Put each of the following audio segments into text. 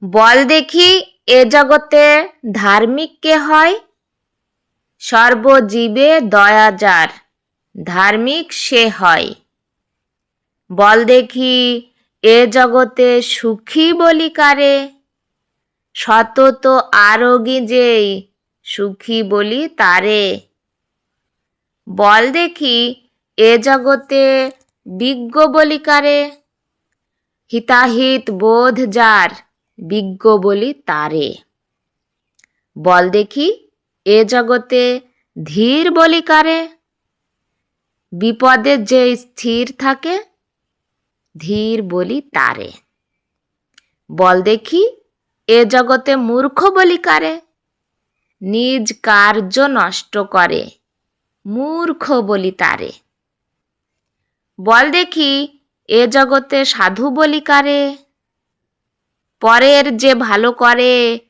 বল দেখি এ জগতে ধার্মিক কে হয়? সর্বজীবে দয়া যার, ধার্মিক সে হয়। বল দেখি এ জগতে সুখী বলি কারে? সতত আরোগী যেই, সুখী বলি তারে। বল দেখি এ জগতে বিজ্ঞ বলি কারে? হিতাহিত বোধ যার, বিজ্ঞ বলি তারে। বল দেখি এ জগতে ধীর বলি কারে? বিপদে যে স্থির থাকে, ধীর বলি তারে। বল দেখি এ জগতে মূর্খ বলি কারে? নিজ কার্য নষ্ট করে, মূর্খ বলি তারে। বল দেখি এ জগতে সাধু বলি কারে? পরের যে ভালো করে,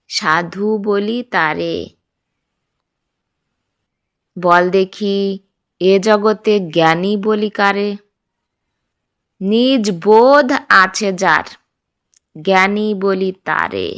সাধু বলি তারে। বল দেখি এ জগতে জ্ঞানী বলি কারে? নিজ বোধ আছে যার, জ্ঞানী বলি তারে।